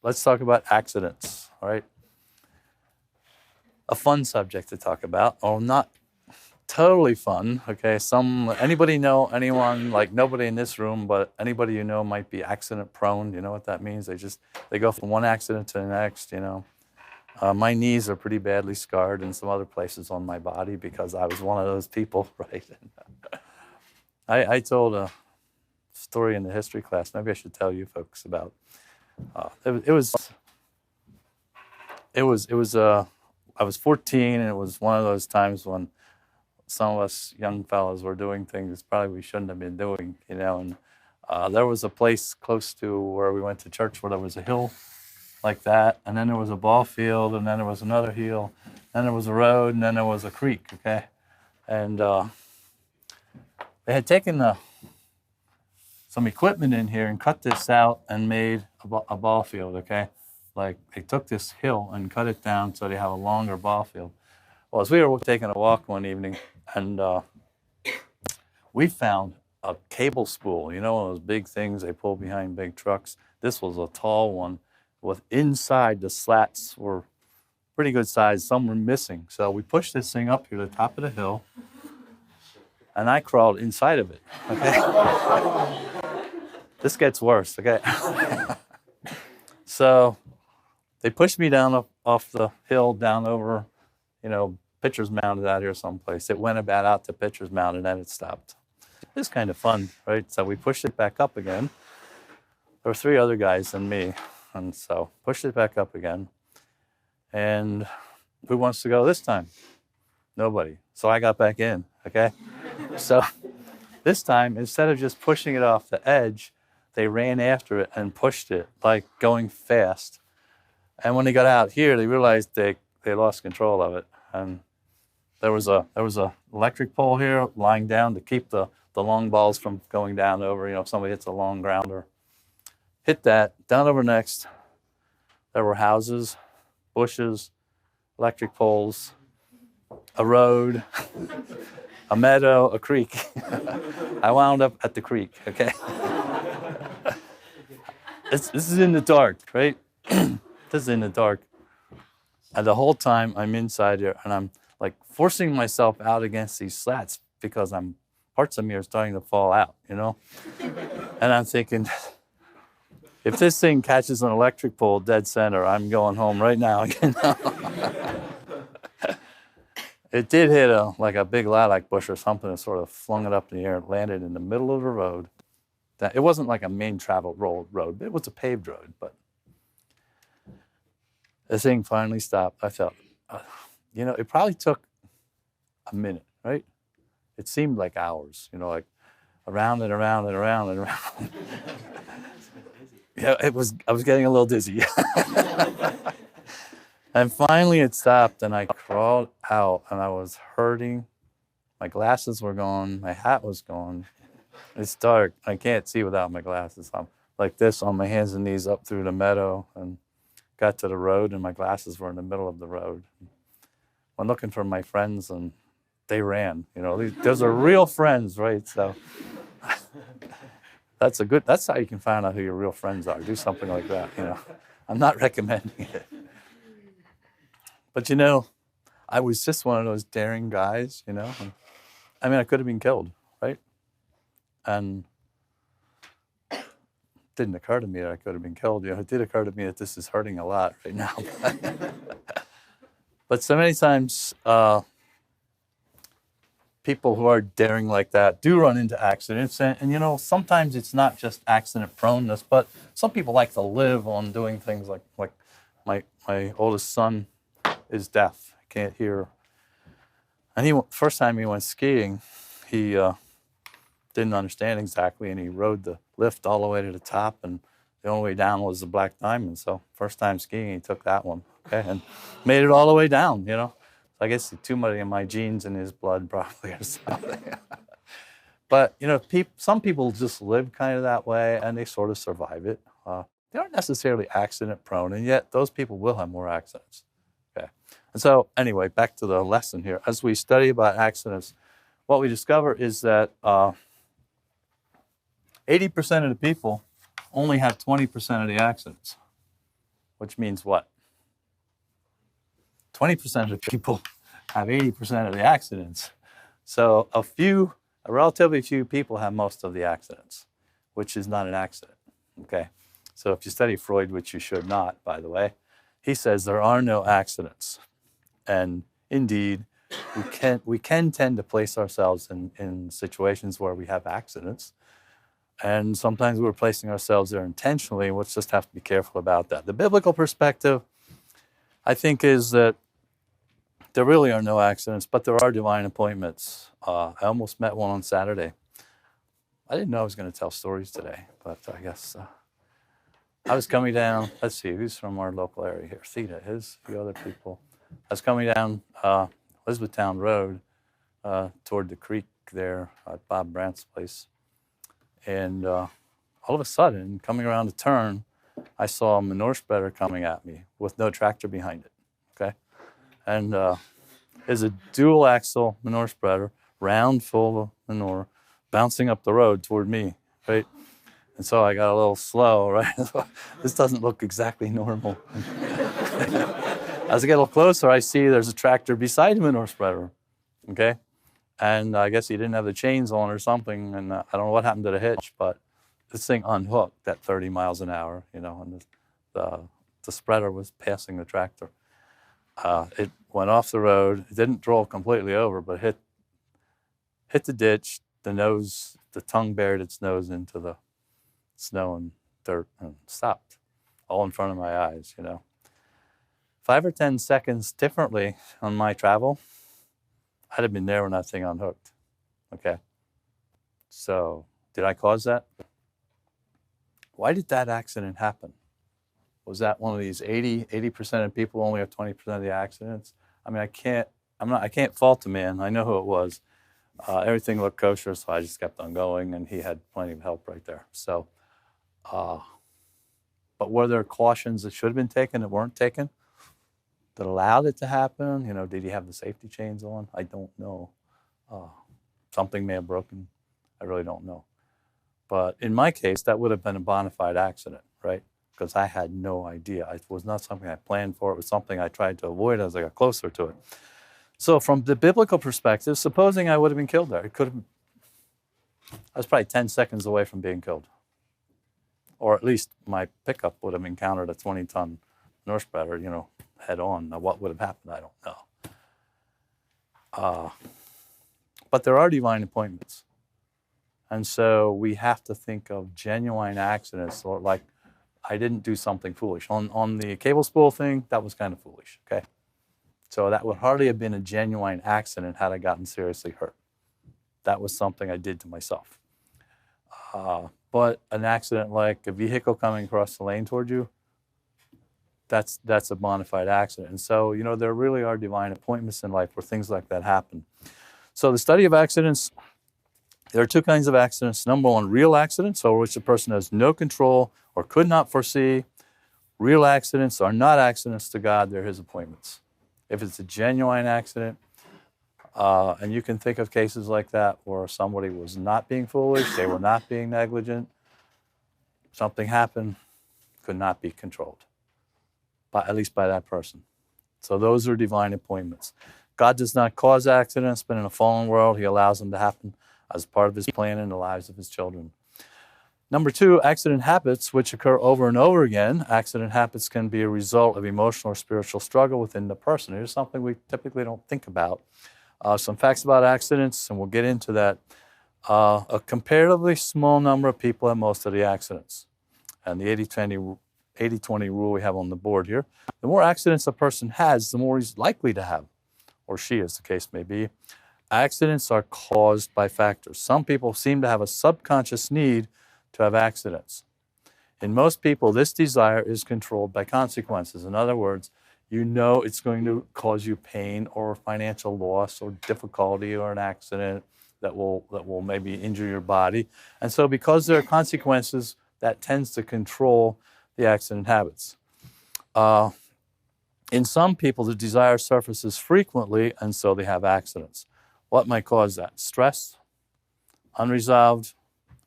let's talk about accidents. All right, a fun subject to talk about, or not totally fun. Okay, anybody know anyone, like nobody in this room, but anybody you know might be accident prone. You know what that means? They go from one accident to the next. My knees are pretty badly scarred and some other places on my body because I was one of those people, right? I told a story in the history class. Maybe I should tell you folks about. I was 14, and it was one of those times when some of us young fellows were doing things probably we shouldn't have been doing, And there was a place close to where we went to church where there was a hill like that, and then there was a ball field, and then there was another hill, then there was a road, and then there was a creek. Okay, and they had taken some equipment in here and cut this out and made a ball field. Okay, like they took this hill and cut it down so they have a longer ball field. Well, as we were taking a walk one evening, and we found a cable spool, one of those big things they pull behind big trucks. This was a tall one with inside the slats were pretty good size. Some were missing. So we pushed this thing up here to the top of the hill, and I crawled inside of it. Okay. This gets worse. Okay. So they pushed me down off the hill down over, Pitcher's Mounted out here someplace. It went about out to Pitcher's Mounted, and then it stopped. It was kind of fun, right? So we pushed it back up again. There were 3 other guys and me, and so pushed it back up again. And who wants to go this time? Nobody. So I got back in, okay? So this time, instead of just pushing it off the edge, they ran after it and pushed it, like going fast. And when they got out here, they realized they lost control of it. And there was a electric pole here lying down to keep the long balls from going down over. If somebody hits a long grounder, hit that down over next. There were houses, bushes, electric poles, a road, a meadow, a creek. I wound up at the creek. Okay. This is in the dark, right? This is in the dark. And the whole time I'm inside here, and I'm like forcing myself out against these slats because parts of me are starting to fall out, And I'm thinking, if this thing catches an electric pole dead center, I'm going home right now. It did hit a big lilac bush or something and sort of flung it up in the air and landed in the middle of the road. It wasn't like a main travel road. It was a paved road, but the thing finally stopped. I felt, it probably took a minute, right? It seemed like hours, like around and around and around and around. Yeah, I was getting a little dizzy. And finally it stopped, and I crawled out, and I was hurting. My glasses were gone. My hat was gone. It's dark. I can't see without my glasses. I'm like this on my hands and knees up through the meadow, and got to the road, and my glasses were in the middle of the road. I'm looking for my friends, and they ran. Those are real friends, right? So that's how you can find out who your real friends are. Do something like that. I'm not recommending it. But I was just one of those daring guys, I could have been killed, right? And it didn't occur to me that I could have been killed. It did occur to me that this is hurting a lot right now. But so many times, people who are daring like that do run into accidents. And sometimes it's not just accident proneness, but some people like to live on doing things like my oldest son is deaf, can't hear. And first time he went skiing, he didn't understand exactly, and he rode the lift all the way to the top, and the only way down was the Black Diamond. So first time skiing, he took that one, okay, and made it all the way down, So I guess too many of my genes in his blood probably or something. But, some people just live kind of that way, and they sort of survive it. They aren't necessarily accident prone, and yet those people will have more accidents. Okay. And so anyway, back to the lesson here. As we study about accidents, what we discover is that 80% of the people only have 20% of the accidents. which means what? 20% of the people have 80% of the accidents. So a relatively few people have most of the accidents, which is not an accident, okay? So if you study Freud, which you should not, by the way, he says there are no accidents. And indeed, we can tend to place ourselves in situations where we have accidents. And sometimes we're placing ourselves there intentionally. We'll just have to be careful about that. The biblical perspective, I think, is that there really are no accidents, but there are divine appointments. I almost met one on Saturday. I didn't know I was going to tell stories today, but I guess I was coming down. Let's see, who's from our local area here? Theta is, a few other people. I was coming down Elizabethtown Road toward the creek there at Bob Brandt's place. And all of a sudden, coming around the turn, I saw a manure spreader coming at me with no tractor behind it, okay? And it's a dual axle manure spreader, round full of manure, bouncing up the road toward me, right? And so I got a little slow, right? This doesn't look exactly normal. As I get a little closer, I see there's a tractor beside the manure spreader, okay? And I guess he didn't have the chains on or something, and I don't know what happened to the hitch, but this thing unhooked at 30 miles an hour, and the spreader was passing the tractor. It went off the road. It didn't roll completely over, but hit the ditch. The tongue buried its nose into the snow and dirt and stopped, all in front of my eyes, 5 or 10 seconds differently on my travel, I'd have been there when that thing unhooked, okay? So did I cause that? Why did that accident happen? Was that one of these 80% of people only have 20% of the accidents? I mean, I can't fault the man. I know who it was. Everything looked kosher, so I just kept on going, and he had plenty of help right there. So, but were there cautions that should have been taken that weren't taken that allowed it to happen? Did he have the safety chains on? I don't know. Something may have broken. I really don't know. But in my case, that would have been a bona fide accident, right? Because I had no idea. It was not something I planned for. It was something I tried to avoid as I got closer to it. So from the biblical perspective, supposing I would have been killed there, I was probably 10 seconds away from being killed. Or at least my pickup would have encountered a 20-ton manure spreader, head on. Now, what would have happened, I don't know. But there are divine appointments. And so we have to think of genuine accidents, or like I didn't do something foolish. On the cable spool thing, that was kind of foolish, okay? So that would hardly have been a genuine accident had I gotten seriously hurt. That was something I did to myself. But an accident like a vehicle coming across the lane toward you, that's a bona fide accident. And so, there really are divine appointments in life where things like that happen. So the study of accidents, there are two kinds of accidents. Number one, real accidents, over which the person has no control or could not foresee. Real accidents are not accidents to God, they're his appointments. If it's a genuine accident, and you can think of cases like that where somebody was not being foolish, they were not being negligent, something happened, could not be controlled, at least by that person. So those are divine appointments. God does not cause accidents, but in a fallen world, he allows them to happen as part of his plan in the lives of his children. Number two, accident habits, which occur over and over again. Accident habits can be a result of emotional or spiritual struggle within the person. Here's something we typically don't think about. Some facts about accidents, and we'll get into that. A comparatively small number of people have most of the accidents. And the 80-20 rule we have on the board here. The more accidents a person has, the more he's likely to have, or she, as the case may be. Accidents are caused by factors. Some people seem to have a subconscious need to have accidents. In most people, this desire is controlled by consequences. In other words, it's going to cause you pain or financial loss or difficulty or an accident that will maybe injure your body. And so because there are consequences, that tends to control the accident habits. In some people, the desire surfaces frequently, and so they have accidents. What might cause that? Stress, unresolved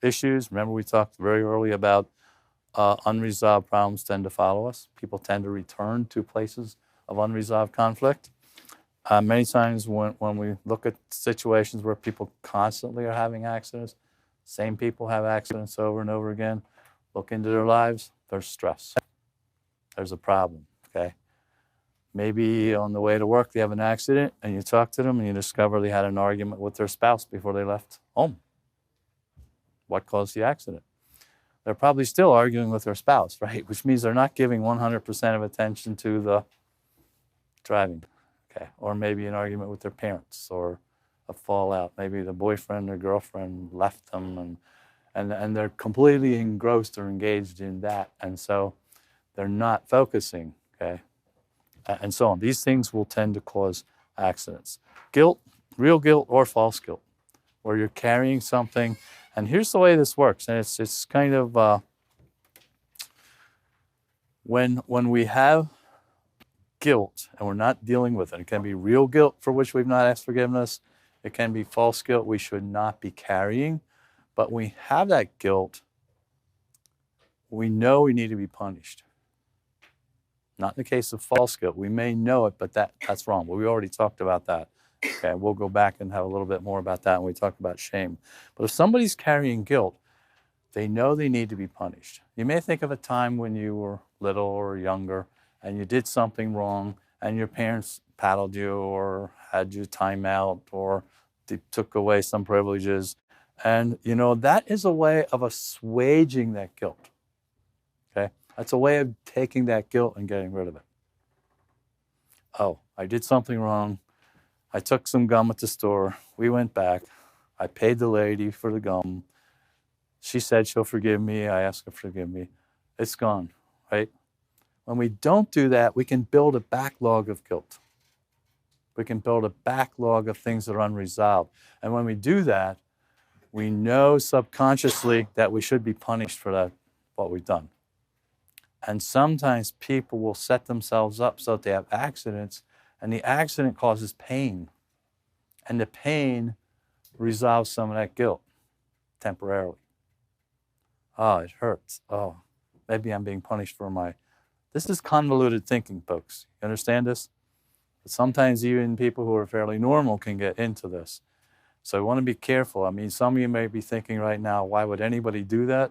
issues. Remember we talked very early about unresolved problems tend to follow us. People tend to return to places of unresolved conflict. Many times when we look at situations where people constantly are having accidents, same people have accidents over and over again, look into their lives, there's stress. There's a problem, okay? Maybe on the way to work, they have an accident, and you talk to them, and you discover they had an argument with their spouse before they left home. What caused the accident? They're probably still arguing with their spouse, right? Which means they're not giving 100% of attention to the driving, okay? Or maybe an argument with their parents, or a fallout. Maybe the boyfriend or girlfriend left them, and they're completely engrossed or engaged in that, and so they're not focusing, okay? And so on. These things will tend to cause accidents. Guilt, real guilt or false guilt, where you're carrying something. And here's the way this works. And it's kind of when we have guilt and we're not dealing with it. It can be real guilt for which we've not asked forgiveness. It can be false guilt we should not be carrying. But when we have that guilt, we know we need to be punished. Not in the case of false guilt. We may know it, but that's wrong. But we already talked about that. Okay, we'll go back and have a little bit more about that when we talk about shame. But if somebody's carrying guilt, they know they need to be punished. You may think of a time when you were little or younger and you did something wrong and your parents paddled you or had you time out or they took away some privileges. And, that is a way of assuaging that guilt. Okay? That's a way of taking that guilt and getting rid of it. Oh, I did something wrong. I took some gum at the store. We went back. I paid the lady for the gum. She said she'll forgive me. I asked her to forgive me. It's gone, right? When we don't do that, we can build a backlog of guilt. We can build a backlog of things that are unresolved. And when we do that, we know subconsciously that we should be punished for that, what we've done. And sometimes people will set themselves up so that they have accidents, and the accident causes pain. And the pain resolves some of that guilt temporarily. Oh, it hurts. Oh, maybe I'm being punished for my... This is convoluted thinking, folks. You understand this? But sometimes even people who are fairly normal can get into this. So we want to be careful. I mean, some of you may be thinking right now, why would anybody do that?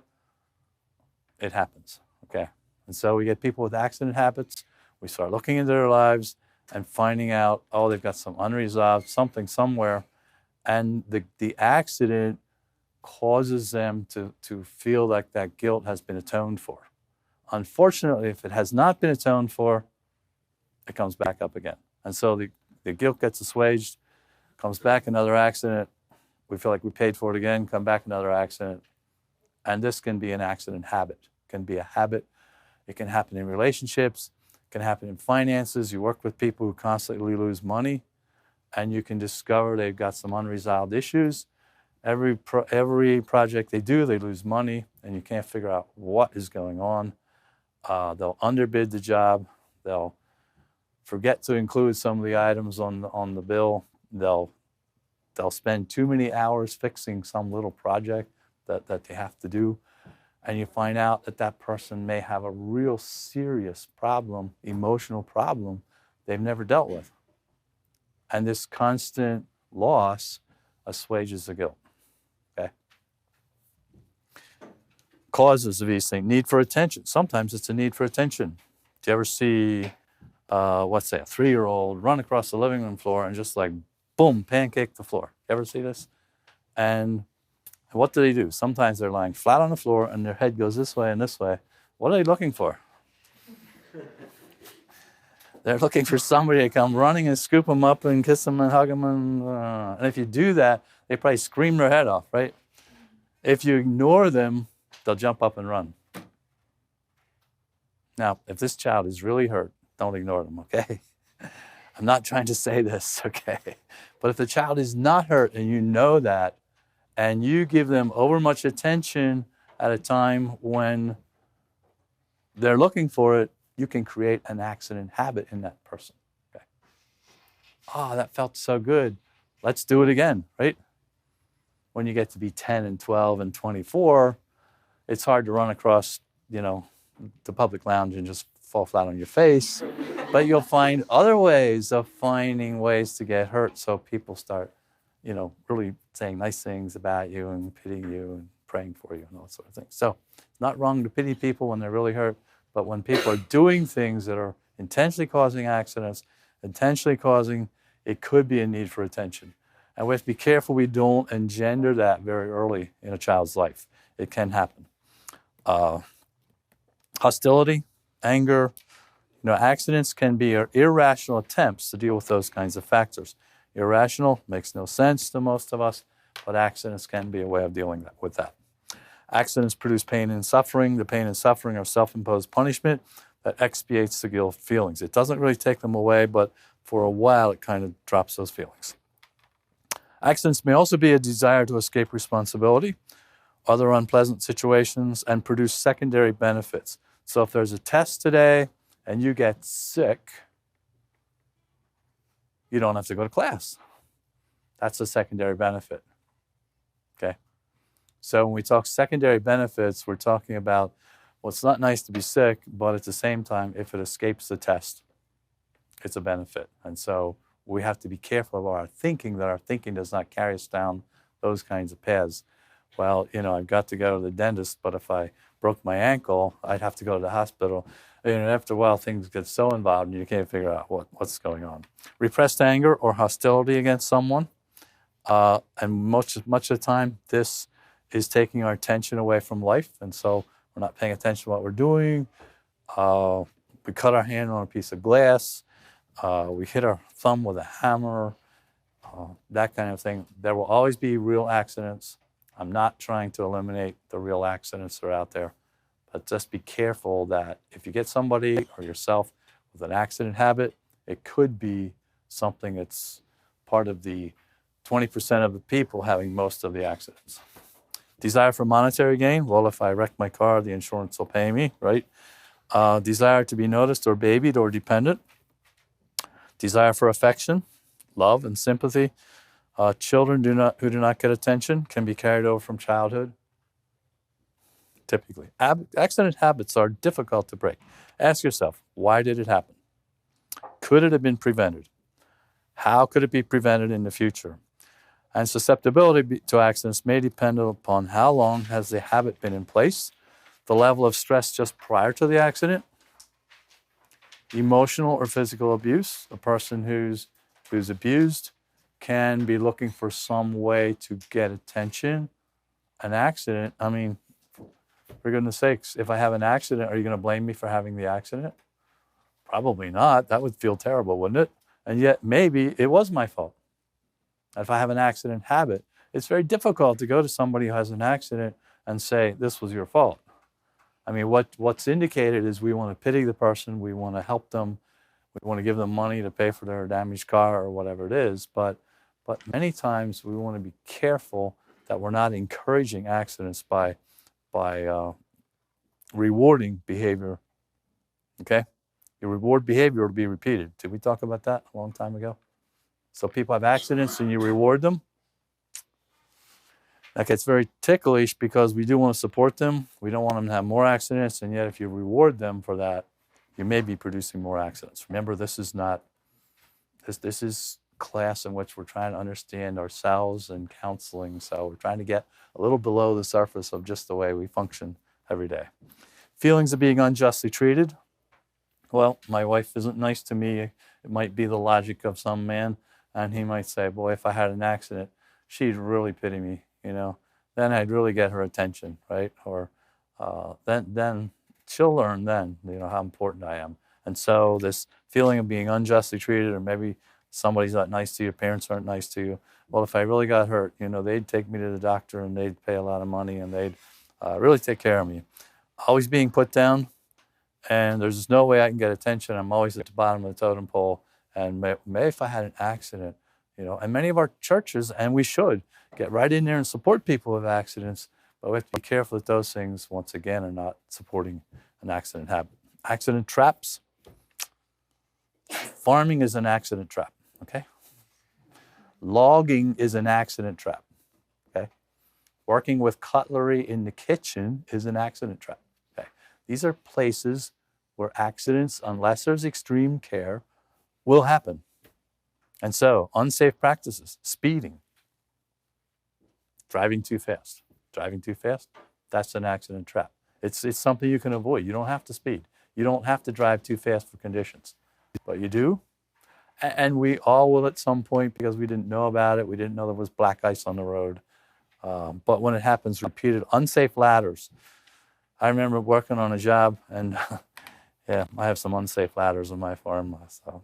It happens, okay? And so we get people with accident habits. We start looking into their lives and finding out, oh, they've got some unresolved something somewhere. And the accident causes them to feel like that guilt has been atoned for. Unfortunately, if it has not been atoned for, it comes back up again. And so the guilt gets assuaged, comes back another accident. We feel like we paid for it again, come back another accident. And this can be an accident habit. It can be a habit. It can happen in relationships. It can happen in finances. You work with people who constantly lose money, and you can discover they've got some unresolved issues. Every project they do, they lose money, and you can't figure out what is going on. They'll underbid the job. They'll forget to include some of the items on the bill. They'll spend too many hours fixing some little project that they have to do. And you find out that person may have a real serious problem, emotional problem they've never dealt with. And this constant loss assuages the guilt. Okay? Causes of these things, need for attention. Sometimes it's a need for attention. Do you ever see, a 3-year-old run across the living room floor and just like, boom, pancake the floor? You ever see this? And what do? Sometimes they're lying flat on the floor and their head goes this way and this way. What are they looking for? They're looking for somebody to come running and scoop them up and kiss them and hug them. And if you do that, they probably scream their head off, right? If you ignore them, they'll jump up and run. Now, if this child is really hurt, don't ignore them, okay? I'm not trying to say this, okay? But if the child is not hurt and you know that, and you give them overmuch attention at a time when they're looking for it, you can create an accident habit in that person. Okay. Oh, that felt so good. Let's do it again, right? When you get to be 10 and 12 and 24, it's hard to run across the public lounge and just fall flat on your face. But you'll find other ways of finding ways to get hurt, so people start, really saying nice things about you and pitying you and praying for you and all sort of things. So it's not wrong to pity people when they're really hurt, but when people are doing things that are intentionally causing accidents, it could be a need for attention. And we have to be careful we don't engender that very early in a child's life. It can happen. Hostility, anger, accidents can be irrational attempts to deal with those kinds of factors. Irrational makes no sense to most of us, but accidents can be a way of dealing with that. Accidents produce pain and suffering. The pain and suffering are self-imposed punishment that expiates the guilt feelings. It doesn't really take them away, but for a while it kind of drops those feelings. Accidents may also be a desire to escape responsibility, other unpleasant situations, and produce secondary benefits. So if there's a test today and you get sick, you don't have to go to class. That's a secondary benefit. Okay? So when we talk secondary benefits, we're talking about, well, it's not nice to be sick, but at the same time, if it escapes the test, it's a benefit. And so we have to be careful of our thinking, that our thinking does not carry us down those kinds of paths. Well, I've got to go to the dentist, but if I broke my ankle, I'd have to go to the hospital. And after a while, things get so involved and you can't figure out what's going on. Repressed anger or hostility against someone. And much of the time, this is taking our attention away from life. And so we're not paying attention to what we're doing. We cut our hand on a piece of glass. We hit our thumb with a hammer, that kind of thing. There will always be real accidents. I'm not trying to eliminate the real accidents that are out there, but just be careful that if you get somebody or yourself with an accident habit, it could be something that's part of the 20% of the people having most of the accidents. Desire for monetary gain. Well, if I wreck my car, the insurance will pay me, right? Desire to be noticed or babied or dependent. Desire for affection, love, and sympathy. Children who do not get attention can be carried over from childhood. Typically. Accident habits are difficult to break. Ask yourself, why did it happen? Could it have been prevented? How could it be prevented in the future? And susceptibility to accidents may depend upon how long has the habit been in place, the level of stress just prior to the accident, emotional or physical abuse. A person who's abused can be looking for some way to get attention. An accident, for goodness sakes, if I have an accident, are you going to blame me for having the accident? Probably not. That would feel terrible, wouldn't it? And yet maybe it was my fault. If I have an accident habit, it's very difficult to go to somebody who has an accident and say, this was your fault. What's indicated is we want to pity the person, we want to help them, we want to give them money to pay for their damaged car or whatever it is, but many times we want to be careful that we're not encouraging accidents by rewarding behavior. Okay? You reward behavior to be repeated. Did we talk about that a long time ago? So people have accidents and you reward them. That gets very ticklish because we do want to support them. We don't want them to have more accidents, and yet if you reward them for that, you may be producing more accidents. Remember, this is class in which we're trying to understand ourselves and counseling, so we're trying to get a little below the surface of just the way we function every day. Feelings of being unjustly treated. Well, my wife isn't nice to me. It might be the logic of some man, and he might say, boy, if I had an accident, she'd really pity me, then I'd really get her attention, right? Or then she'll learn then, how important I am. And so this feeling of being unjustly treated, or maybe somebody's not nice to you, parents aren't nice to you. Well, if I really got hurt, they'd take me to the doctor and they'd pay a lot of money and they'd really take care of me. Always being put down, and there's no way I can get attention. I'm always at the bottom of the totem pole. And maybe if I had an accident, and many of our churches, and we should, get right in there and support people with accidents, but we have to be careful that those things, once again, are not supporting an accident habit. Accident traps. Farming is an accident trap, okay? Logging is an accident trap, okay? Working with cutlery in the kitchen is an accident trap, okay? These are places where accidents, unless there's extreme care, will happen. And so, unsafe practices, speeding, driving too fast. Driving too fast, that's an accident trap. It's something you can avoid. You don't have to speed. You don't have to drive too fast for conditions. But you do. And we all will at some point, because we didn't know about it. We didn't know there was black ice on the road. But when it happens, repeated unsafe ladders. I remember working on a job, and yeah, I have some unsafe ladders on my farm. So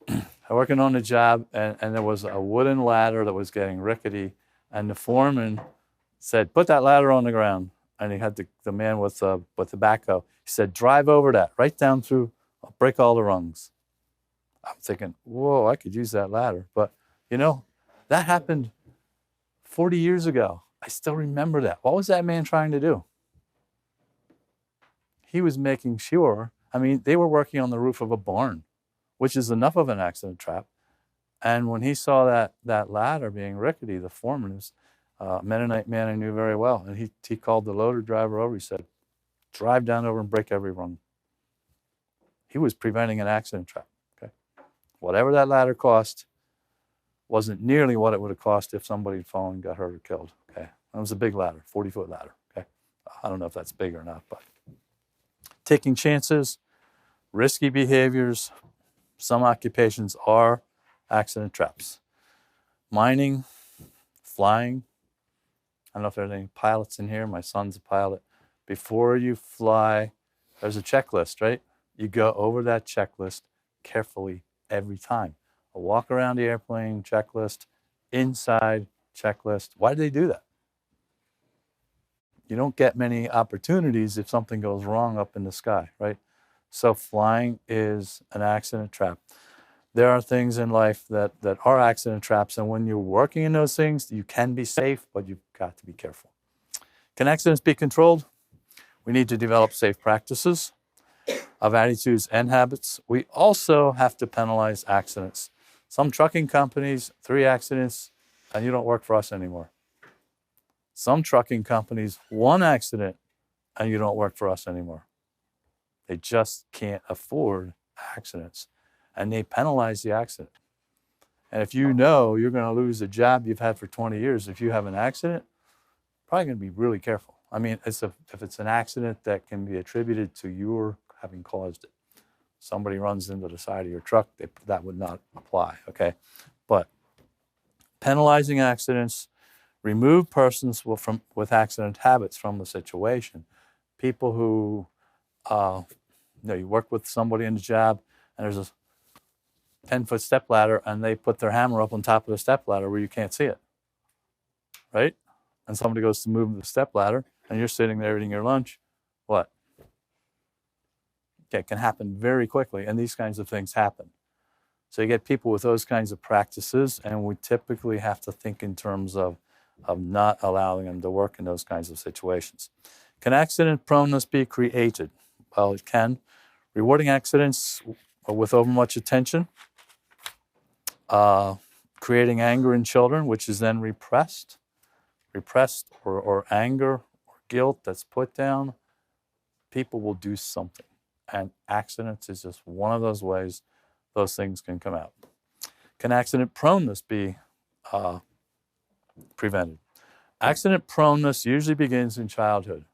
I'm working on a job, and there was a wooden ladder that was getting rickety, and the foreman said, "Put that ladder on the ground." And he had the man with the backhoe. He said, "Drive over that, right down through, I'll break all the rungs." I'm thinking, whoa, I could use that ladder. But, that happened 40 years ago. I still remember that. What was that man trying to do? He was making sure, they were working on the roof of a barn, which is enough of an accident trap. And when he saw that ladder being rickety, the foreman was a Mennonite man I knew very well. And he called the loader driver over. He said, "Drive down over and break every rung." He was preventing an accident trap. Okay, whatever that ladder cost wasn't nearly what it would have cost if somebody had fallen, got hurt, or killed. Okay, it was a big ladder, 40-foot ladder. Okay, I don't know if that's big or not, but taking chances, risky behaviors, some occupations are accident traps. Mining, flying. I don't know if there's any pilots in here. My son's a pilot. Before you fly, there's a checklist, right? You go over that checklist carefully every time. A walk around the airplane checklist, inside checklist. Why do they do that? You don't get many opportunities if something goes wrong up in the sky, right? So flying is an accident trap. There are things in life that are accident traps, and when you're working in those things, you can be safe, but you've got to be careful. Can accidents be controlled? We need to develop safe practices of attitudes and habits. We also have to penalize accidents. Some trucking companies, 3 accidents, and you don't work for us anymore. Some trucking companies, 1 accident, and you don't work for us anymore. They just can't afford accidents, and they penalize the accident. And if you know you're going to lose a job you've had for 20 years, if you have an accident, probably going to be really careful. If it's an accident that can be attributed to your having caused it. Somebody runs into the side of your truck, that would not apply, okay? But penalizing accidents, remove persons with accident habits from the situation. People who, you work with somebody in the job, and there's a 10-foot step ladder, and they put their hammer up on top of the step ladder where you can't see it, right? And somebody goes to move the step ladder, and you're sitting there eating your lunch. What? Okay, it can happen very quickly, and these kinds of things happen. So you get people with those kinds of practices, and we typically have to think in terms of not allowing them to work in those kinds of situations. Can accident proneness be created? Well, it can. Rewarding accidents with overmuch attention, creating anger in children, which is then repressed or anger or guilt that's put down, people will do something. And accidents is just one of those ways those things can come out. Can accident proneness be prevented? Accident proneness usually begins in childhood.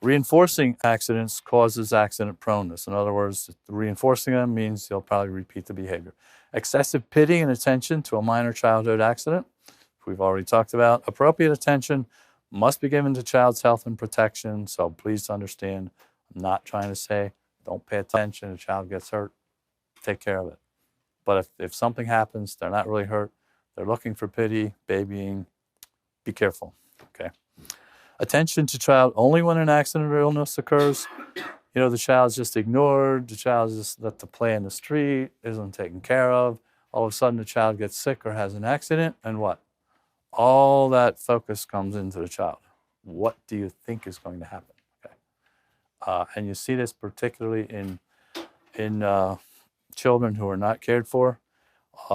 Reinforcing accidents causes accident proneness. In other words, reinforcing them means you'll probably repeat the behavior. Excessive pity and attention to a minor childhood accident, we've already talked about. Appropriate attention must be given to child's health and protection. So please understand, I'm not trying to say don't pay attention, a child gets hurt, take care of it. But if something happens, they're not really hurt, they're looking for pity, babying, be careful, okay? Attention to child only when an accident or illness occurs. The child's just ignored, the child's just let to play in the street, isn't taken care of. All of a sudden the child gets sick or has an accident, and what? All that focus comes into the child. What do you think is going to happen? Okay. And you see this particularly in children who are not cared for.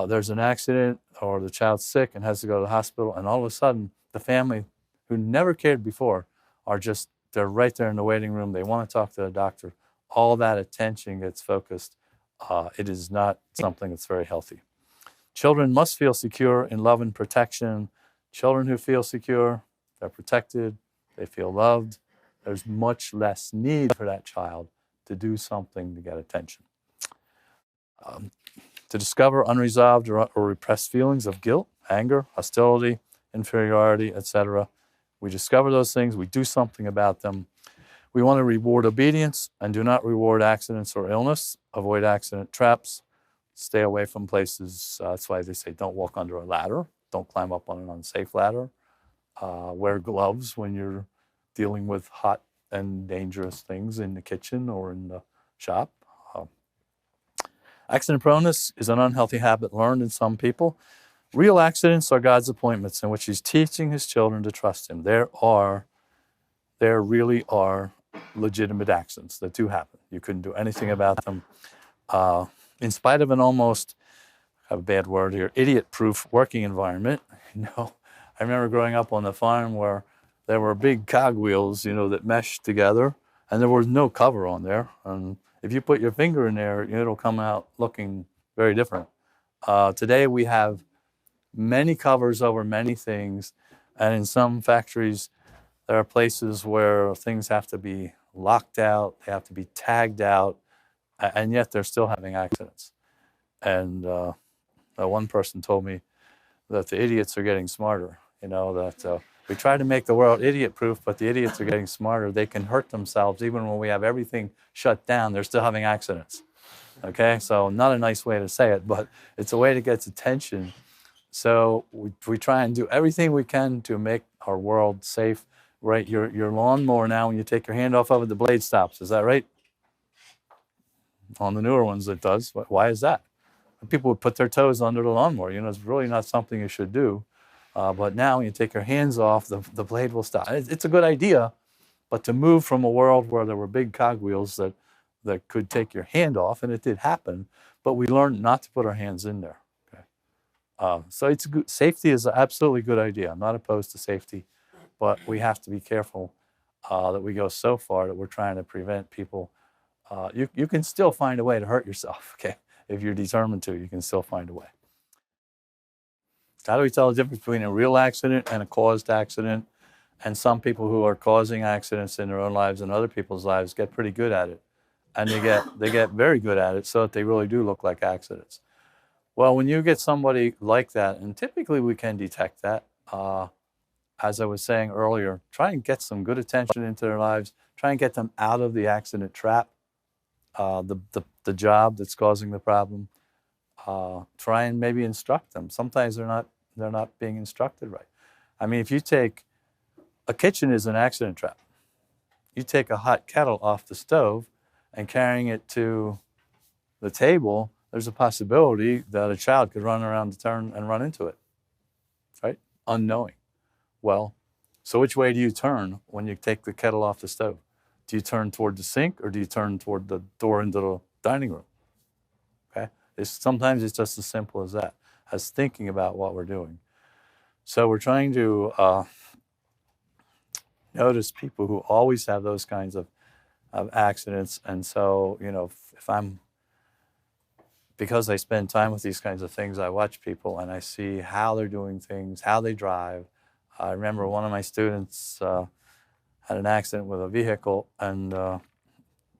There's an accident or the child's sick and has to go to the hospital, and all of a sudden the family who never cared before are just they're right there in the waiting room. They want to talk to the doctor. All that attention gets focused. It is not something that's very healthy. Children must feel secure in love and protection. Children who feel secure, they're protected, they feel loved. There's much less need for that child to do something to get attention. To discover unresolved or repressed feelings of guilt, anger, hostility, inferiority, etc. We discover those things, we do something about them. We want to reward obedience and do not reward accidents or illness. Avoid accident traps. Stay away from places. That's why they say don't walk under a ladder. Don't climb up on an unsafe ladder. Wear gloves when you're dealing with hot and dangerous things in the kitchen or in the shop. Accident proneness is an unhealthy habit learned in some people. Real accidents are God's appointments in which He's teaching His children to trust Him. There really are legitimate accidents that do happen. You couldn't do anything about them. In spite of an almost, I have a bad word here, idiot-proof working environment. I remember growing up on the farm where there were big cogwheels, that meshed together, and there was no cover on there. And if you put your finger in there, it'll come out looking very different. Today we have many covers over many things, and in some factories, there are places where things have to be locked out, they have to be tagged out, and yet they're still having accidents. And one person told me that the idiots are getting smarter, that we try to make the world idiot-proof, but the idiots are getting smarter. They can hurt themselves. Even when we have everything shut down, they're still having accidents. Okay, so not a nice way to say it, but it's a way to get attention. So we try and do everything we can to make our world safe. Right, your lawnmower now, when you take your hand off of it, the blade stops. Is that right? On the newer ones, it does. Why is that? People would put their toes under the lawnmower. It's really not something you should do. But now, when you take your hands off, the blade will stop. It's a good idea, but to move from a world where there were big cogwheels that could take your hand off, and it did happen, but we learned not to put our hands in there. Okay? So safety is an absolutely good idea. I'm not opposed to safety. But we have to be careful that we go so far that we're trying to prevent people. You can still find a way to hurt yourself, okay? If you're determined to, you can still find a way. How do we tell the difference between a real accident and a caused accident? And some people who are causing accidents in their own lives and other people's lives get pretty good at it. And they get very good at it so that they really do look like accidents. Well, when you get somebody like that, and typically we can detect that, as I was saying earlier, try and get some good attention into their lives. Try and get them out of the accident trap, the job that's causing the problem. Try and maybe instruct them. Sometimes they're not being instructed right. I mean, if you take a kitchen is an accident trap. You take a hot kettle off the stove and carrying it to the table, there's a possibility that a child could run around the turn and run into it, right? Unknowing. Well, so which way do you turn when you take the kettle off the stove? Do you turn toward the sink or do you turn toward the door into the dining room? Okay? Sometimes it's just as simple as that, as thinking about what we're doing. So we're trying to notice people who always have those kinds of accidents. And so, because I spend time with these kinds of things, I watch people and I see how they're doing things, how they drive. I remember one of my students had an accident with a vehicle and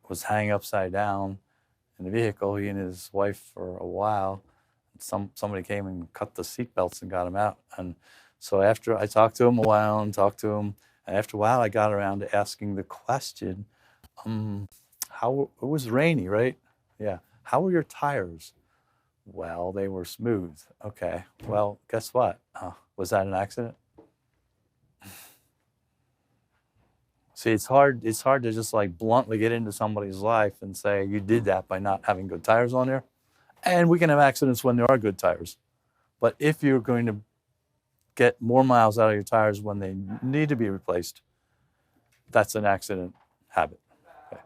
was hanging upside down in the vehicle, he and his wife, for a while. Somebody came and cut the seat belts and got him out. And so after I talked to him a while and after a while I got around to asking the question, it was rainy, right? Yeah. How were your tires? Well, they were smooth. Okay. Well, guess what? Was that an accident? See, it's hard to just like bluntly get into somebody's life and say you did that by not having good tires on there. And we can have accidents when there are good tires. But if you're going to get more miles out of your tires when they need to be replaced, that's an accident habit. Okay.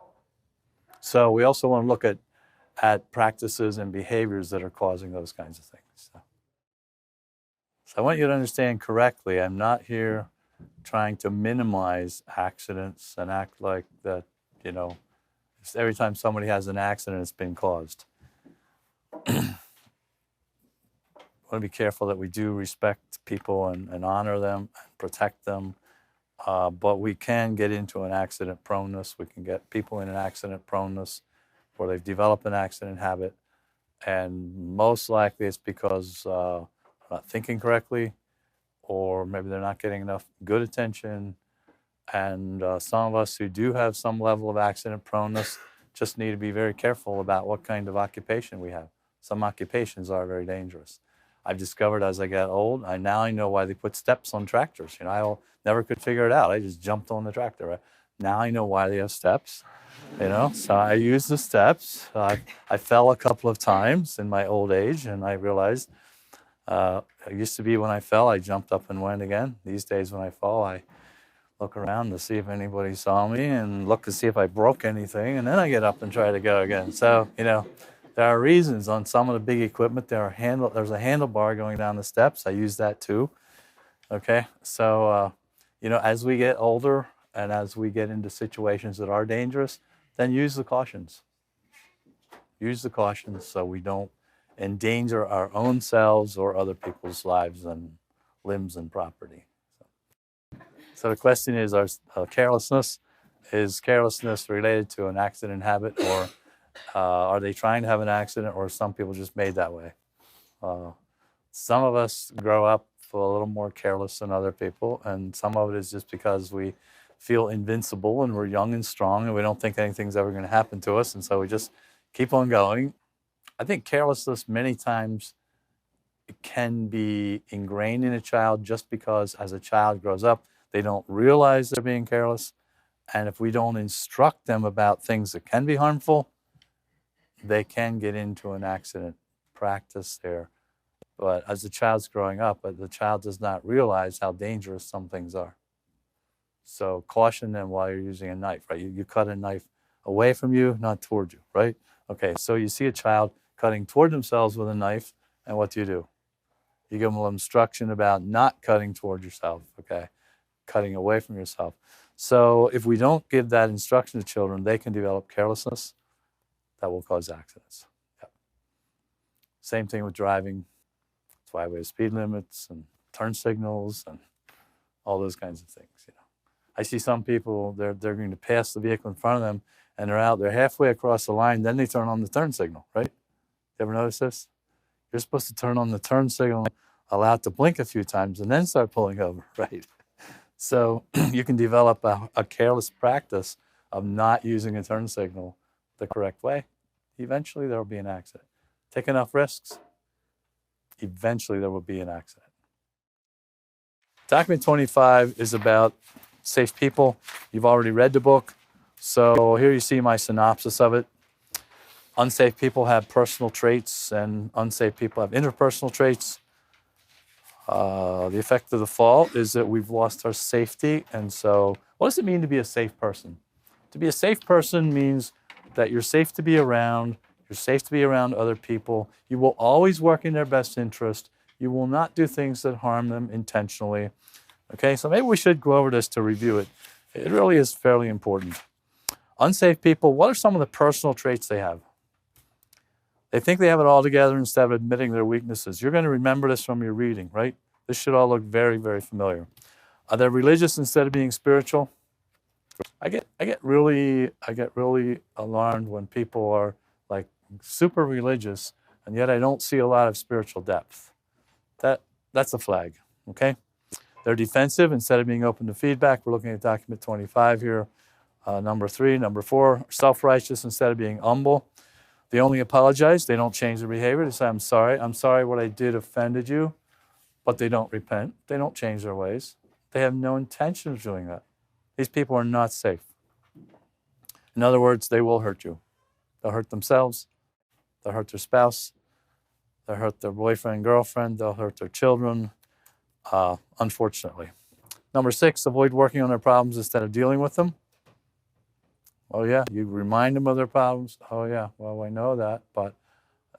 So we also want to look at practices and behaviors that are causing those kinds of things. So I want you to understand correctly, I'm not here trying to minimize accidents and act like that, you know, every time somebody has an accident, it's been caused. Want to be careful that we do respect people and honor them and protect them. But we can get into an accident proneness. We can get people in an accident proneness where they've developed an accident habit. And most likely it's because they're not thinking correctly, or maybe they're not getting enough good attention. And some of us who do have some level of accident proneness just need to be very careful about what kind of occupation we have. Some occupations are very dangerous. I've discovered as I get old, I know why they put steps on tractors. You know, I never could figure it out. I just jumped on the tractor. Right? Now I know why they have steps. You know, so I use the steps. I fell a couple of times in my old age, and I realized it used to be when I fell, I jumped up and went again. These days, when I fall, I look around to see if anybody saw me and look to see if I broke anything, and then I get up and try to go again. So, you know, there are reasons on some of the big equipment. There's a handlebar going down the steps. I use that too. Okay, so you know, as we get older and as we get into situations that are dangerous, then use the cautions. Use the cautions so we don't endanger our own selves or other people's lives and limbs and property. So the question is, carelessness, is carelessness related to an accident habit, or are they trying to have an accident, or some people just made that way? Some of us grow up a little more careless than other people, and some of it is just because we feel invincible and we're young and strong and we don't think anything's ever going to happen to us, and so we just keep on going. I think carelessness many times it can be ingrained in a child just because as a child grows up, they don't realize they're being careless. And if we don't instruct them about things that can be harmful, they can get into an accident practice there. But as the child's growing up, the child does not realize how dangerous some things are. So caution them while you're using a knife, right? You cut a knife away from you, not toward you, right? Okay, so you see a child cutting toward themselves with a knife, and what do? You give them a little instruction about not cutting toward yourself, okay? Cutting away from yourself. So if we don't give that instruction to children, they can develop carelessness that will cause accidents. Yep. Same thing with driving. That's why we have speed limits and turn signals and all those kinds of things. You know, I see some people, they're going to pass the vehicle in front of them, and they're halfway across the line, then they turn on the turn signal, right? You ever notice this? You're supposed to turn on the turn signal, allow it to blink a few times, and then start pulling over, right? So you can develop a careless practice of not using a turn signal the correct way. Eventually there will be an accident. Take enough risks, eventually there will be an accident. Document 25 is about safe people. You've already read the book, so here you see my synopsis of it. Unsafe people have personal traits, and unsafe people have interpersonal traits. The effect of the fall is that we've lost our safety. And so what does it mean to be a safe person? To be a safe person means that you're safe to be around, you're safe to be around other people, you will always work in their best interest, you will not do things that harm them intentionally. Okay, so maybe we should go over this to review it. It really is fairly important. Unsafe people, what are some of the personal traits they have? They think they have it all together instead of admitting their weaknesses. You're going to remember this from your reading, right? This should all look very, very familiar. Are they religious instead of being spiritual? I get really alarmed when people are like super religious, and yet I don't see a lot of spiritual depth. That's a flag, okay? They're defensive instead of being open to feedback. We're looking at document 25 here. Number 3, number 4, self-righteous instead of being humble. They only apologize. They don't change their behavior. They say, I'm sorry what I did offended you, but they don't repent. They don't change their ways. They have no intention of doing that. These people are not safe. In other words, they will hurt you. They'll hurt themselves. They'll hurt their spouse. They'll hurt their boyfriend, girlfriend. They'll hurt their children, unfortunately. Number 6, avoid working on their problems instead of dealing with them. Oh, yeah, you remind them of their problems. Oh, yeah, well, I know that. But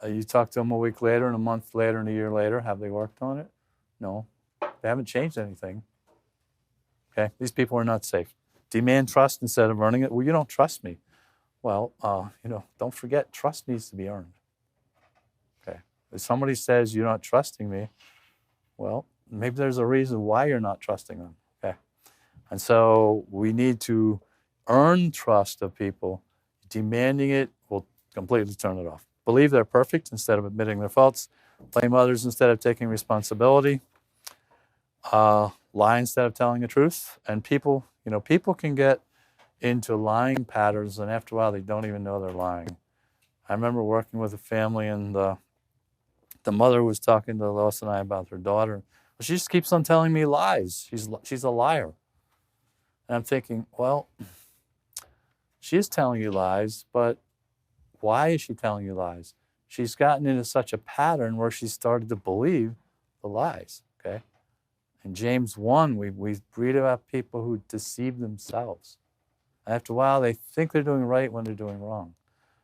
you talk to them a week later and a month later and a year later. Have they worked on it? No. They haven't changed anything. Okay, these people are not safe. Demand trust instead of earning it. Well, you don't trust me. Well, don't forget, trust needs to be earned. Okay, if somebody says you're not trusting me, well, maybe there's a reason why you're not trusting them. Okay, and so we need to earn trust of people. Demanding it will completely turn it off. Believe they're perfect instead of admitting their faults. Blame others instead of taking responsibility. Lie instead of telling the truth. And people can get into lying patterns, and after a while, they don't even know they're lying. I remember working with a family, and the mother was talking to Lois and I about her daughter. She just keeps on telling me lies. She's a liar. And I'm thinking, well, she is telling you lies, but why is she telling you lies? She's gotten into such a pattern where she started to believe the lies. Okay. In James 1, we read about people who deceive themselves. After a while, they think they're doing right when they're doing wrong.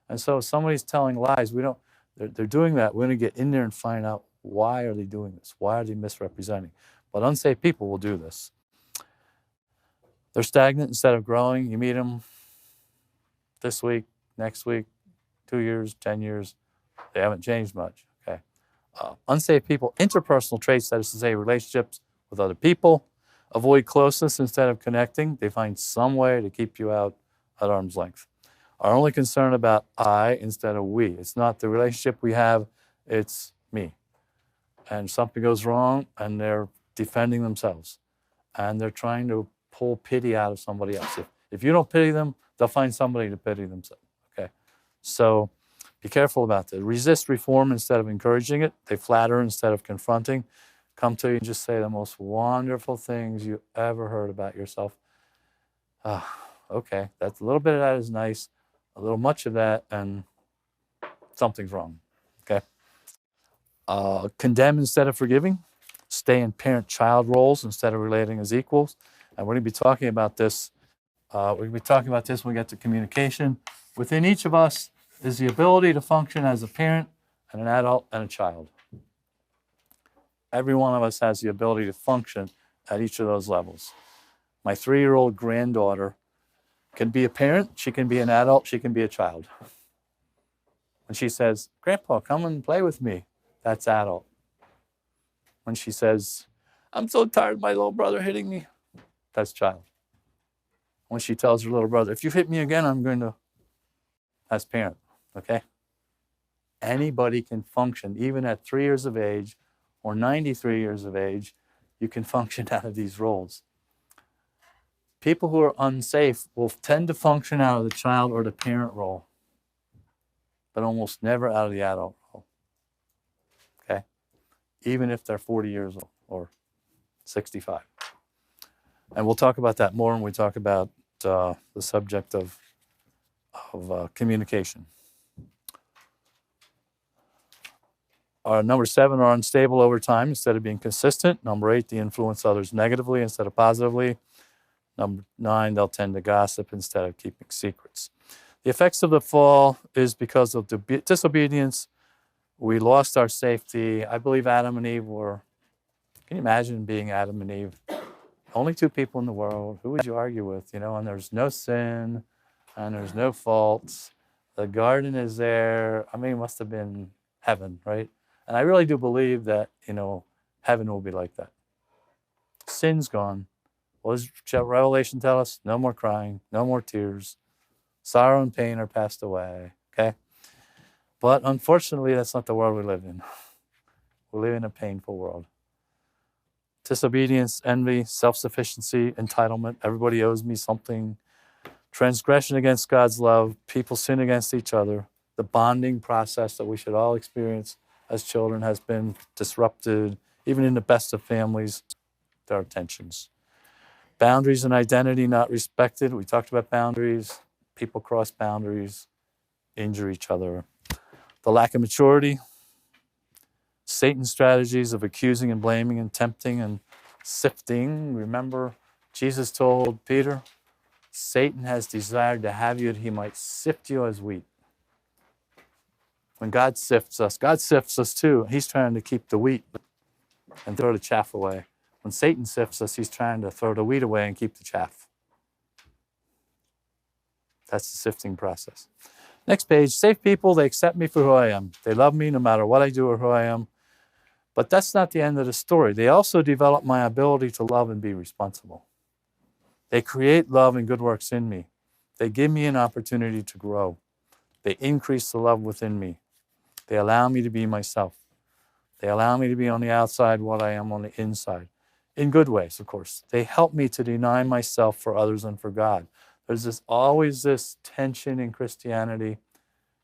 And so if somebody's telling lies, they're doing that. We're going to get in there and find out, why are they doing this? Why are they misrepresenting? But unsafe people will do this. They're stagnant instead of growing. You meet them this week, next week, 2 years, 10 years. They haven't changed much. Okay. Unsafe people, interpersonal traits, that is to say, relationships with other people, avoid closeness instead of connecting. They find some way to keep you out at arm's length. Are only concerned about I instead of we. It's not the relationship we have, it's me. And something goes wrong, and they're defending themselves. And they're trying to pull pity out of somebody else. If you don't pity them, they'll find somebody to pity themselves. Okay? So be careful about that. Resist reform instead of encouraging it. They flatter instead of confronting. Come to you and just say the most wonderful things you ever heard about yourself. Okay, that's a little bit of that is nice, a little much of that, and something's wrong. Okay. Condemn instead of forgiving. Stay in parent-child roles instead of relating as equals. And we're going to be talking about this. We're going to be talking about this when we get to communication. Within each of us is the ability to function as a parent and an adult and a child. Every one of us has the ability to function at each of those levels. My 3-year-old granddaughter can be a parent, she can be an adult, she can be a child. When she says, Grandpa, come and play with me, that's adult. When she says, I'm so tired of my little brother hitting me, that's child. When she tells her little brother, if you hit me again, I'm going to, that's parent, okay? Anybody can function, even at 3 years of age or 93 years of age, you can function out of these roles. People who are unsafe will tend to function out of the child or the parent role, but almost never out of the adult role. Okay? Even if they're 40 years old or 65. And we'll talk about that more when we talk about the subject of communication. Number 7 are unstable over time instead of being consistent. Number 8, they influence others negatively instead of positively. Number 9, they'll tend to gossip instead of keeping secrets. The effects of the fall is because of disobedience. We lost our safety. I believe Adam and Eve were, can you imagine being Adam and Eve? Only 2 people in the world. Who would you argue with? And there's no sin, and there's no faults. The garden is there. I mean, it must have been heaven, right? And I really do believe that, heaven will be like that. Sin's gone. What does Revelation tell us? No more crying, no more tears. Sorrow and pain are passed away, okay? But unfortunately, that's not the world we live in. We live in a painful world. Disobedience, envy, self-sufficiency, entitlement. Everybody owes me something. Transgression against God's love. People sin against each other. The bonding process that we should all experience as children has been disrupted. Even in the best of families, there are tensions. Boundaries and identity not respected. We talked about boundaries. People cross boundaries, injure each other. The lack of maturity. Satan's strategies of accusing and blaming and tempting and sifting. Remember, Jesus told Peter, Satan has desired to have you that he might sift you as wheat. When God sifts us too. He's trying to keep the wheat and throw the chaff away. When Satan sifts us, he's trying to throw the wheat away and keep the chaff. That's the sifting process. Next page, safe people, they accept me for who I am. They love me no matter what I do or who I am. But that's not the end of the story. They also develop my ability to love and be responsible. They create love and good works in me. They give me an opportunity to grow. They increase the love within me. They allow me to be myself. They allow me to be on the outside what I am on the inside. In good ways, of course. They help me to deny myself for others and for God. There's always this tension in Christianity.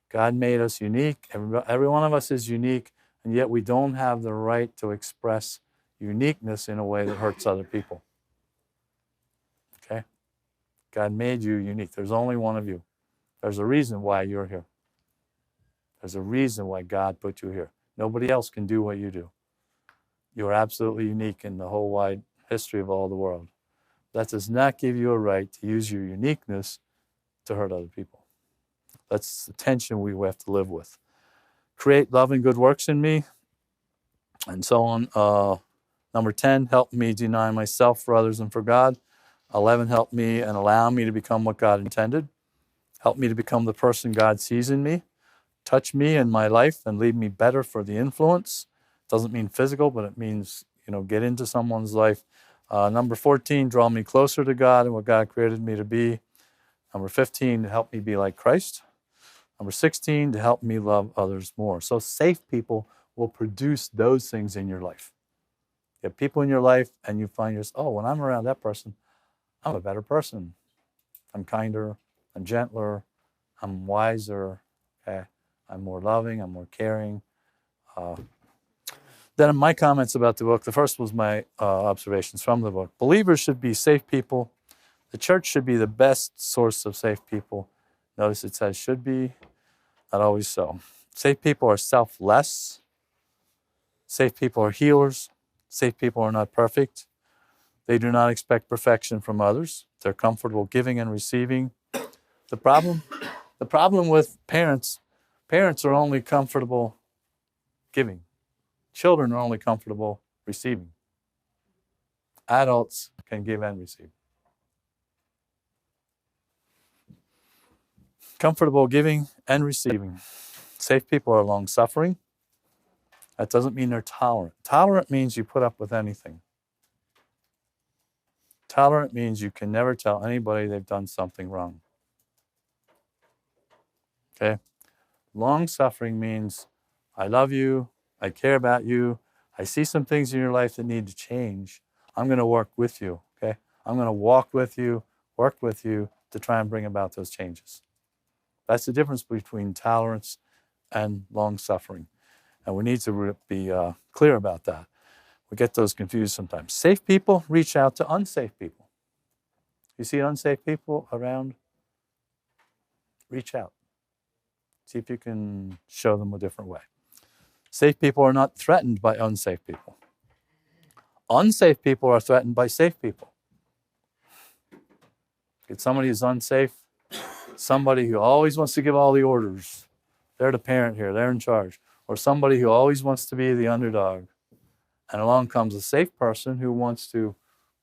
God made us unique. Every one of us is unique, and yet we don't have the right to express uniqueness in a way that hurts other people. Okay? God made you unique. There's only one of you. There's a reason why you're here. There's a reason why God put you here. Nobody else can do what you do. You are absolutely unique in the whole wide history of all the world. That does not give you a right to use your uniqueness to hurt other people. That's the tension we have to live with. Create love and good works in me, and so on. Number 10, help me deny myself for others and for God. 11, help me and allow me to become what God intended. Help me to become the person God sees in me. Touch me in my life and leave me better for the influence. Doesn't mean physical, but it means, get into someone's life. Number 14, draw me closer to God and what God created me to be. Number 15, to help me be like Christ. Number 16, to help me love others more. So safe people will produce those things in your life. You have people in your life and you find yourself, when I'm around that person, I'm a better person. I'm kinder, I'm gentler, I'm wiser, okay? I'm more loving, I'm more caring. Then my comments about the book, the first was my observations from the book. Believers should be safe people. The church should be the best source of safe people. Notice it says should be, not always so. Safe people are selfless. Safe people are healers. Safe people are not perfect. They do not expect perfection from others. They're comfortable giving and receiving. The problem with parents are only comfortable giving. Children are only comfortable receiving. Adults can give and receive. Comfortable giving and receiving. Safe people are long-suffering. That doesn't mean they're tolerant. Tolerant means you put up with anything. Tolerant means you can never tell anybody they've done something wrong. Okay? Long-suffering means I love you, I care about you, I see some things in your life that need to change. I'm going to work with you, okay? I'm going to walk with you, work with you to try and bring about those changes. That's the difference between tolerance and long-suffering. And we need to be clear about that. We get those confused sometimes. Safe people reach out to unsafe people. You see unsafe people around? Reach out. See if you can show them a different way. Safe people are not threatened by unsafe people. Unsafe people are threatened by safe people. Get somebody who's unsafe, somebody who always wants to give all the orders. They're the parent here, they're in charge. Or somebody who always wants to be the underdog. And along comes a safe person who wants to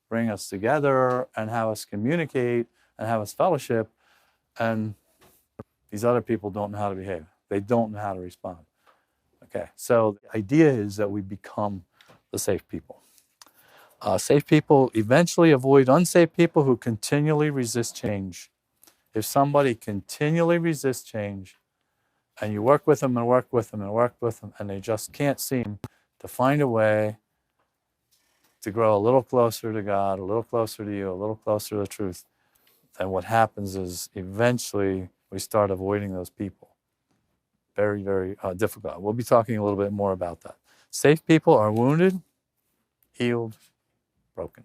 bring us together and have us communicate and have us fellowship. And these other people don't know how to behave. They don't know how to respond. Okay, so the idea is that we become the safe people. Safe people eventually avoid unsafe people who continually resist change. If somebody continually resists change, and you work with them and work with them and work with them, and they just can't seem to find a way to grow a little closer to God, a little closer to you, a little closer to the truth, then what happens is eventually we start avoiding those people. Very, very difficult. We'll be talking a little bit more about that. Safe people are wounded, healed, broken.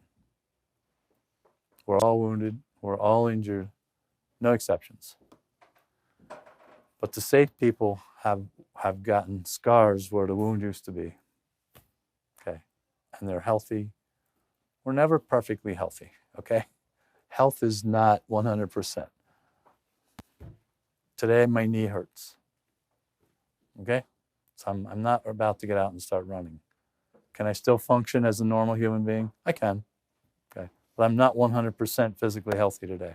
We're all wounded. We're all injured. No exceptions. But the safe people have gotten scars where the wound used to be. Okay. And they're healthy. We're never perfectly healthy. Okay. Health is not 100%. Today, my knee hurts. Okay? So I'm not about to get out and start running. Can I still function as a normal human being? I can. Okay. But I'm not 100% physically healthy today.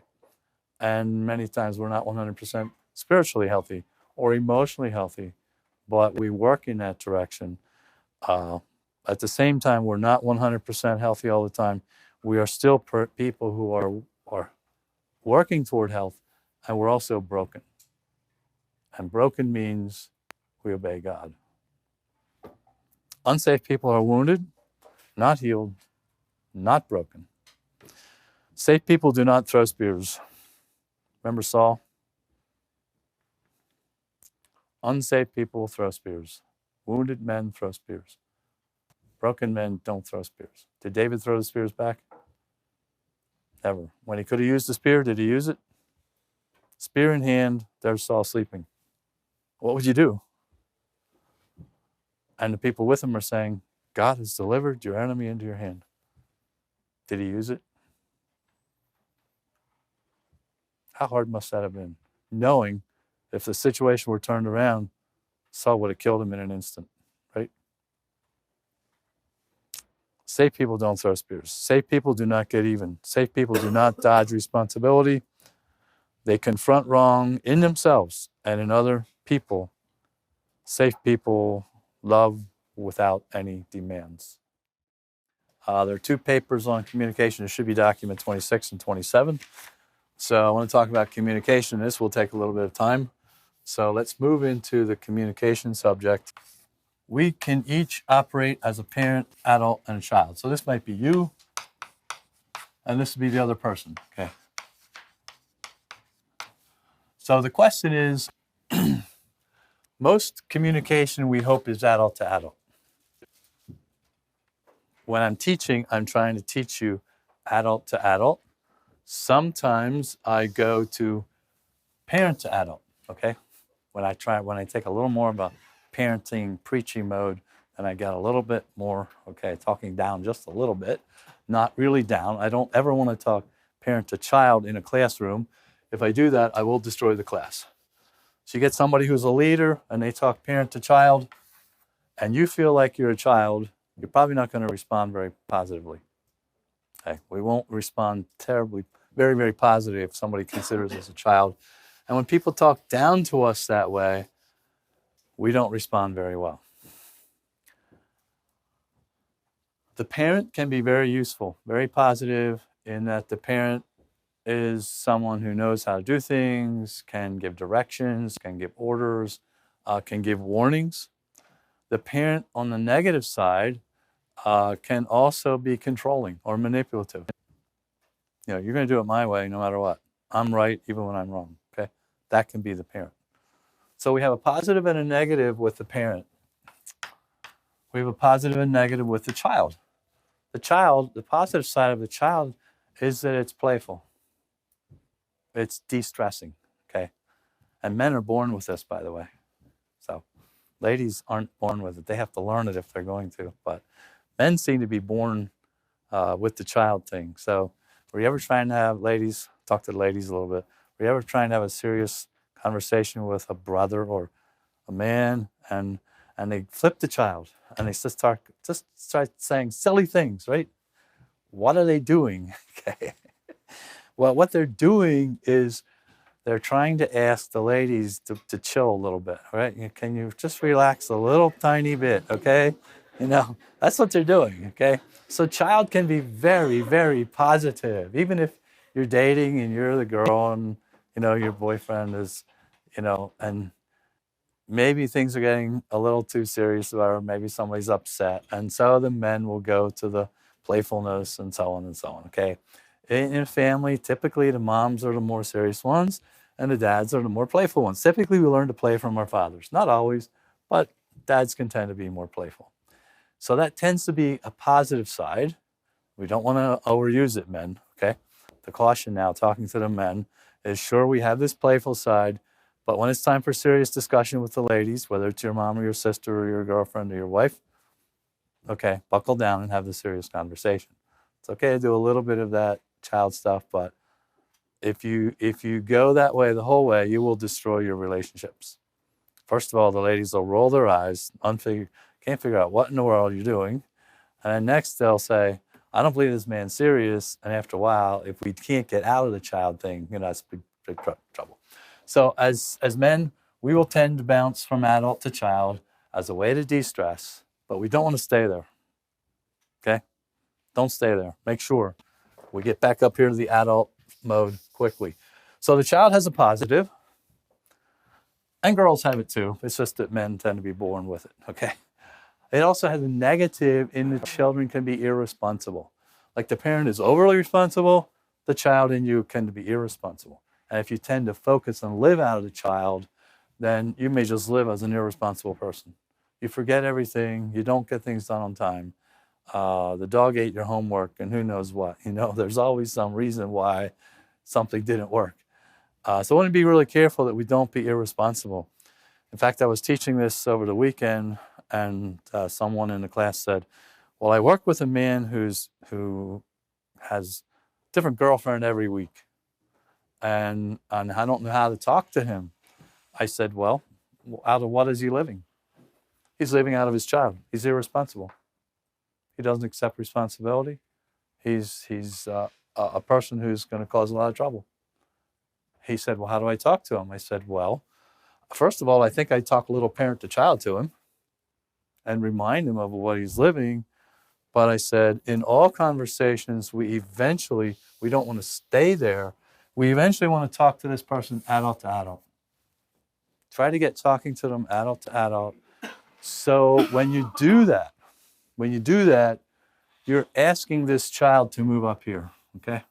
And many times we're not 100% spiritually healthy or emotionally healthy, but we work in that direction. Uh, at the same time, we're not 100% healthy all the time. We are still people who are working toward health, and we're also broken. And broken means we obey God. Unsafe people are wounded, not healed, not broken. Safe people do not throw spears. Remember Saul? Unsafe people throw spears. Wounded men throw spears. Broken men don't throw spears. Did David throw the spears back? Never. When he could have used the spear, did he use it? Spear in hand, there's Saul sleeping. What would you do? And the people with him are saying, God has delivered your enemy into your hand. Did he use it? How hard must that have been? Knowing if the situation were turned around, Saul would have killed him in an instant, right? Safe people don't throw spears. Safe people do not get even. Safe people do not dodge responsibility. They confront wrong in themselves and in other people. Safe people love without any demands. There are two papers on communication. It should be document 26 and 27. So I want to talk about communication. This will take a little bit of time. So let's move into the communication subject. We can each operate as a parent, adult, and a child. So this might be you, and this would be the other person. Okay. So the question is, most communication we hope is adult to adult. When I'm teaching, I'm trying to teach you adult to adult. Sometimes I go to parent to adult, okay? When I take a little more of a parenting, preaching mode, and I get a little bit more, okay, talking down just a little bit, not really down. I don't ever want to talk parent to child in a classroom. If I do that, I will destroy the class. So you get somebody who's a leader and they talk parent to child, and you feel like you're a child, you're probably not going to respond very positively. Okay? We won't respond terribly, very, very positive if somebody considers us a child. And when people talk down to us that way, we don't respond very well. The parent can be very useful, very positive, in that the parent is someone who knows how to do things, can give directions, can give orders, can give warnings. The parent on the negative side can also be controlling or manipulative. You're going to do it my way no matter what. I'm right even when I'm wrong, okay? That can be the parent. So we have a positive and a negative with the parent. We have a positive and negative with the child. The positive side of the child is that it's playful. It's de-stressing, okay? And men are born with this, by the way. So ladies aren't born with it. They have to learn it if they're going to. But men seem to be born with the child thing. So were you ever trying to have, ladies, talk to the ladies a little bit, were you ever trying to have a serious conversation with a brother or a man, and they flip the child, and they just start saying silly things, right? What are they doing? Okay. Well, what they're doing is they're trying to ask the ladies to chill a little bit, right? Can you just relax a little tiny bit, okay? That's what they're doing, okay? So child can be very, very positive. Even if you're dating and you're the girl and, your boyfriend is, and maybe things are getting a little too serious, or maybe somebody's upset. And so the men will go to the playfulness and so on, okay? In a family, typically the moms are the more serious ones and the dads are the more playful ones. Typically we learn to play from our fathers. Not always, but dads can tend to be more playful. So that tends to be a positive side. We don't want to overuse it, men, okay? The caution now, talking to the men, is sure we have this playful side, but when it's time for serious discussion with the ladies, whether it's your mom or your sister or your girlfriend or your wife, okay, buckle down and have the serious conversation. It's okay to do a little bit of that child stuff, but if you go that way the whole way, you will destroy your relationships. First of all, the ladies will roll their eyes, can't figure out what in the world you're doing. And then next they'll say, I don't believe this man's serious. And after a while, if we can't get out of the child thing, that's big trouble. So as men, we will tend to bounce from adult to child as a way to de-stress, but we don't want to stay there. Okay? Don't stay there. Make sure we get back up here to the adult mode quickly. So the child has a positive, and girls have it too. It's just that men tend to be born with it. Okay? It also has a negative in the children can be irresponsible. Like the parent is overly responsible, the child in you can be irresponsible. And if you tend to focus and live out of the child, then you may just live as an irresponsible person. You forget everything. You don't get things done on time. The dog ate your homework and who knows what. There's always some reason why something didn't work. So I want to be really careful that we don't be irresponsible. In fact, I was teaching this over the weekend, and someone in the class said, well, I work with a man who has a different girlfriend every week, and I don't know how to talk to him. I said, well, out of what is he living? He's living out of his child. He's irresponsible. He doesn't accept responsibility. He's a person who's going to cause a lot of trouble. He said, well, how do I talk to him? I said, well, first of all, I think I talk a little parent to child to him and remind him of what he's living. But I said, in all conversations, we don't want to stay there. We eventually want to talk to this person adult to adult. Try to get talking to them adult to adult. So when you do that, you're asking this child to move up here, okay?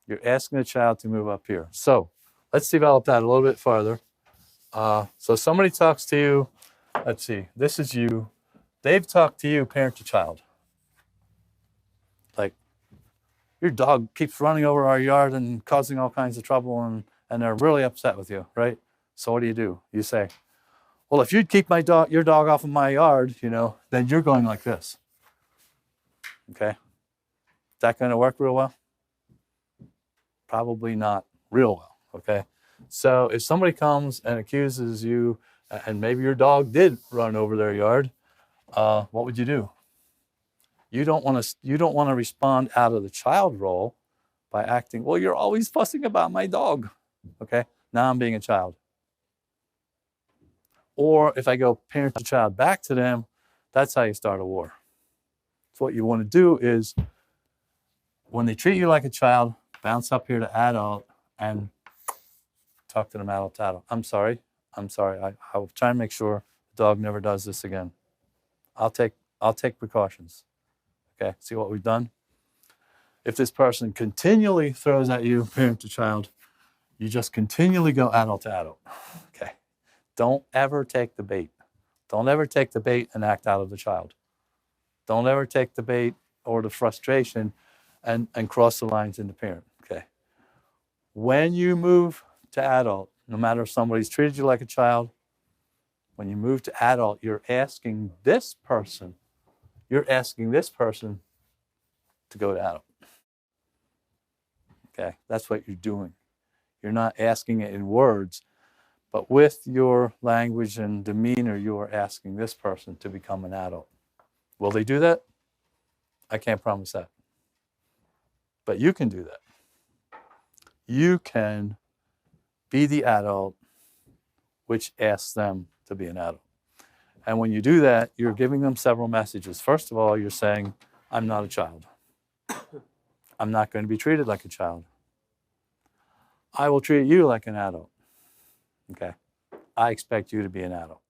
You're asking the child to move up here. So let's develop that a little bit farther. So somebody talks to you. Let's see. This is you. They've talked to you, parent to child. Like, your dog keeps running over our yard and causing all kinds of trouble, and they're really upset with you, right? So what do? You say, well, if you'd keep your dog off of my yard, then you're going like this. Okay? Is that going to work real well? Probably not real well, okay? So if somebody comes and accuses you, and maybe your dog did run over their yard, what would you do? You don't want to respond out of the child role by acting, well, you're always fussing about my dog. Okay? Now I'm being a child. Or if I go parent to child back to them, that's how you start a war. So what you want to do is, when they treat you like a child, bounce up here to adult and talk to them adult to adult. I'm sorry. I will try and make sure the dog never does this again. I'll take precautions. Okay, see what we've done? If this person continually throws at you, parent to child, you just continually go adult to adult. Okay. Don't ever take the bait. Don't ever take the bait and act out of the child. Don't ever take the bait or the frustration and cross the lines into parent. Okay. When you move to adult, no matter if somebody's treated you like a child, when you move to adult, you're asking this person to go to adult. Okay, that's what you're doing. You're not asking it in words, but with your language and demeanor, you are asking this person to become an adult. Will they do that? I can't promise that. But you can do that. You can be the adult which asks them to be an adult. And when you do that, you're giving them several messages. First of all, you're saying, I'm not a child. I'm not going to be treated like a child. I will treat you like an adult. Okay? I expect you to be an adult.